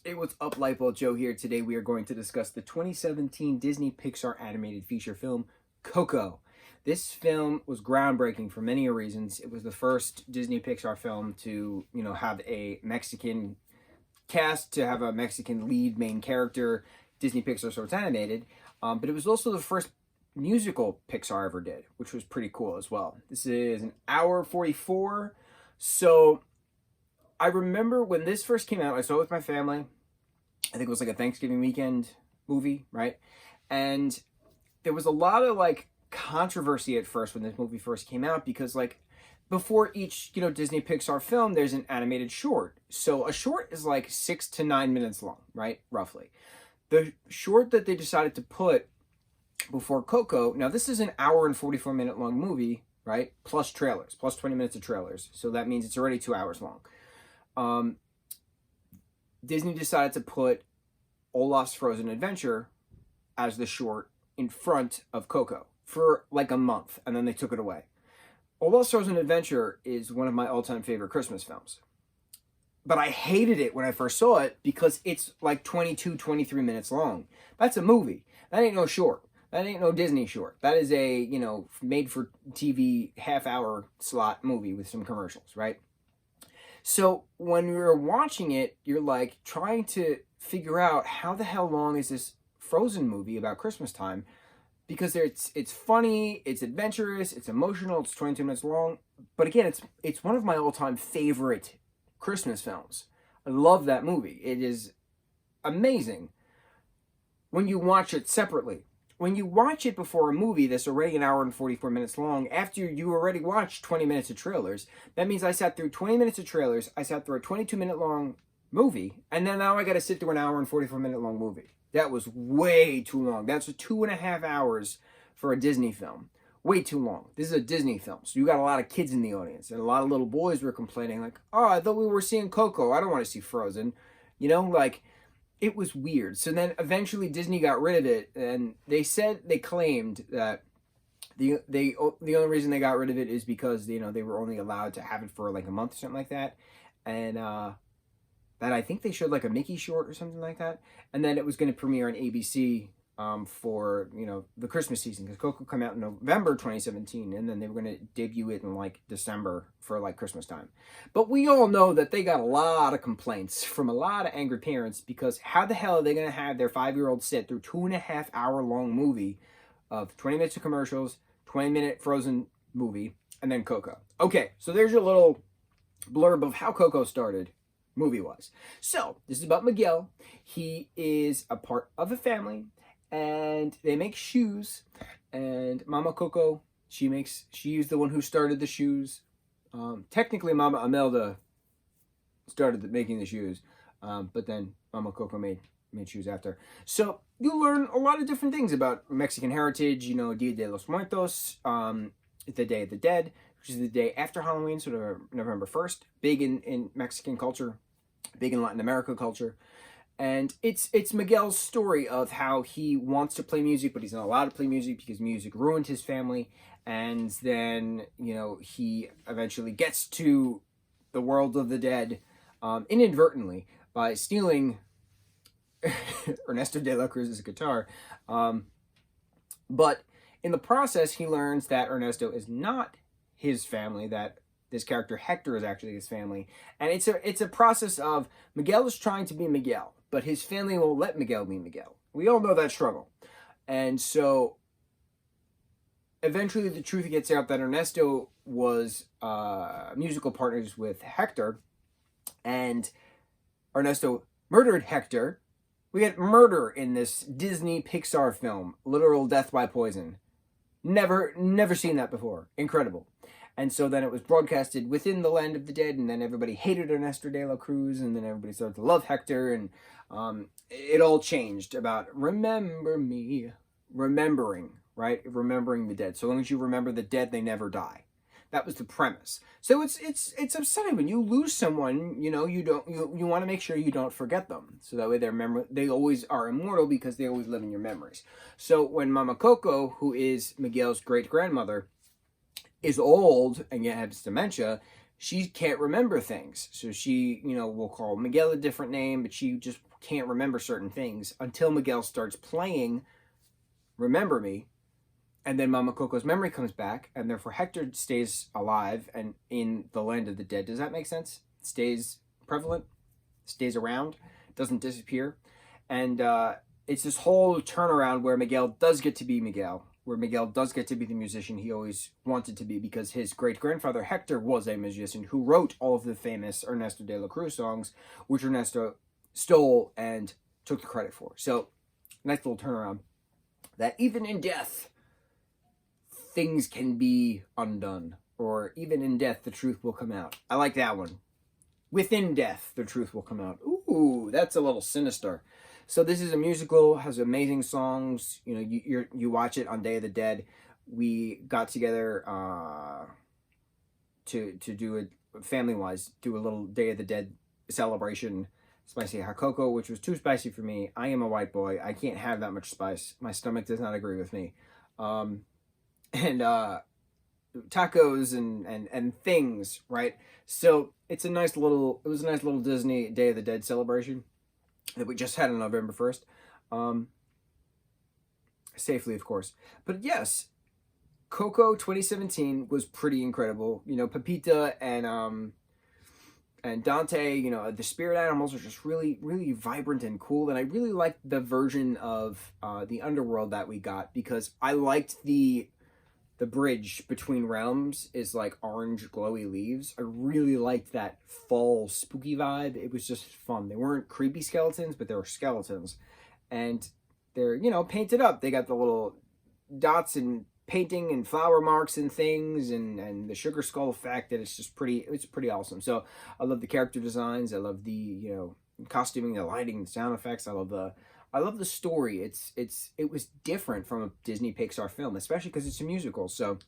Hey, what's up, Lightbolt Joe here. Today we are going to discuss the 2017 Disney Pixar animated feature film, Coco. This film was groundbreaking for many reasons. It was the first Disney Pixar film to, have a Mexican cast, to have a Mexican lead main character, Disney Pixar, so it's animated. But it was also the first musical Pixar ever did, which was pretty cool as well. This is an hour 44. So I remember when this first came out, I saw it with my family. I think it was like a Thanksgiving weekend movie, right? And there was a lot of controversy at first when this movie first came out because before each, Disney Pixar film, there's an animated short. So a short is 6 to 9 minutes long, right? Roughly. The short that they decided to put before Coco, now this is an hour and 44 minute long movie, right? Plus trailers, plus 20 minutes of trailers. So that means it's already 2 hours long. Disney decided to put Olaf's Frozen Adventure as the short in front of Coco for a month, and then they took it away. Olaf's Frozen Adventure is one of my all-time favorite Christmas films. But I hated it when I first saw it because it's 22, 23 minutes long. That's a movie. That ain't no short. That ain't no Disney short. That is a, made-for-TV half-hour slot movie with some commercials, right? So when you're watching it, you're trying to figure out how the hell long is this Frozen movie about Christmas time, because it's funny, it's adventurous, it's emotional, it's 22 minutes long. But again, it's one of my all-time favorite Christmas films. I love that movie. It is amazing when you watch it separately. When you watch it before a movie that's already an hour and 44 minutes long, after you already watched 20 minutes of trailers, that means I sat through 20 minutes of trailers, I sat through a 22-minute long movie, and then now I got to sit through an hour and 44-minute long movie. That was way too long. That's 2.5 hours for a Disney film. Way too long. This is a Disney film, so you got a lot of kids in the audience, and a lot of little boys were complaining oh, I thought we were seeing Coco. I don't want to see Frozen. It was weird. So then eventually Disney got rid of it, and they claimed that the only reason they got rid of it is because they were only allowed to have it for a month or something like that, and that I think they showed a Mickey short or something like that, and then it was going to premiere on ABC for the Christmas season, because Coco came out in November 2017, and then they were going to debut it in December for Christmas time. But we all know that they got a lot of complaints from a lot of angry parents, because how the hell are they going to have their 5-year-old sit through 2.5 hour long movie of 20 minutes of commercials, 20-minute Frozen movie, and then Coco? Okay, so there's your little blurb of how Coco started movie-wise. So this is about Miguel. He is a part of a family, and they make shoes, and Mama Coco, she's the one who started the shoes. Technically Mama Imelda started making the shoes, but then Mama Coco made shoes after. So you learn a lot of different things about Mexican heritage, Dia de los Muertos, the Day of the Dead, which is the day after Halloween, sort of November 1st, big in Mexican culture, big in Latin America culture. And it's Miguel's story of how he wants to play music, but he's not allowed to play music because music ruined his family. And then, he eventually gets to the world of the dead inadvertently by stealing Ernesto de la Cruz's guitar. But in the process, he learns that Ernesto is not his family, that this character Hector is actually his family. And it's a process of Miguel is trying to be Miguel, but his family won't let Miguel be Miguel. We all know that struggle. And so eventually the truth gets out that Ernesto was musical partners with Hector, and Ernesto murdered Hector. We get murder in this Disney Pixar film, literal death by poison. Never seen that before. Incredible. And so then it was broadcasted within the land of the dead, and then everybody hated Ernesto de la Cruz, and then everybody started to love Hector, and it all changed about remember me, remembering, right? Remembering the dead. So long as you remember the dead, they never die. That was the premise. So it's upsetting when you lose someone. You want to make sure you don't forget them, so that way they always are immortal because they always live in your memories. So when Mama Coco, who is Miguel's great grandmother, is old and yet has dementia, she can't remember things. So she, will call Miguel a different name, but she just can't remember certain things until Miguel starts playing Remember Me, and then Mama Coco's memory comes back, and therefore Hector stays alive and in the land of the dead. Does that make sense? Stays prevalent, stays around, doesn't disappear. And it's this whole turnaround where Miguel does get to be Miguel, where Miguel does get to be the musician he always wanted to be, because his great-grandfather Hector was a musician who wrote all of the famous Ernesto de la Cruz songs, which Ernesto stole and took the credit for. So, nice little turnaround. That even in death, things can be undone. Or even in death, the truth will come out. I like that one. Within death, the truth will come out. Ooh, that's a little sinister. So this is a musical, has amazing songs. You know, you watch it on Day of the Dead. We got together to do it family-wise, do a little Day of the Dead celebration. Spicy hot cocoa, which was too spicy for me. I am a white boy. I can't have that much spice. My stomach does not agree with me. And tacos and things, right? So it was a nice little Disney Day of the Dead celebration that we just had on November 1st. Safely, of course. But yes, Coco 2017 was pretty incredible. You know, Pepita and Dante, you know, the spirit animals are just really, really vibrant and cool. And I really liked the version of the underworld that we got, because I liked the bridge between realms is like orange glowy leaves. I really liked that fall spooky vibe. It was just fun. They weren't creepy skeletons, but they were skeletons. And they're, you know, painted up. They got the little dots and painting and flower marks and things, and the sugar skull effect, that it's pretty awesome. So I love the character designs. I love the, you know, costuming, the lighting, the sound effects. I love the story. It was different from a Disney Pixar film, especially because it's a musical. So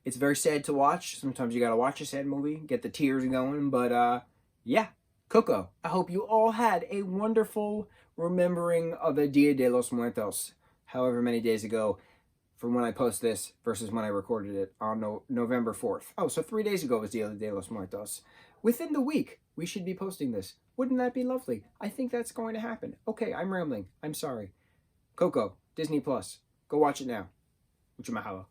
it's very sad to watch. Sometimes you gotta watch a sad movie, get the tears going. But yeah, Coco. I hope you all had a wonderful remembering of the Dia de los Muertos, however many days ago, from when I post this versus when I recorded it on November 4th. Oh, so 3 days ago was Dia de los Muertos. Within the week, we should be posting this. Wouldn't that be lovely? I think that's going to happen. Okay, I'm rambling. I'm sorry. Coco, Disney Plus. Go watch it now. Mucho mahalo.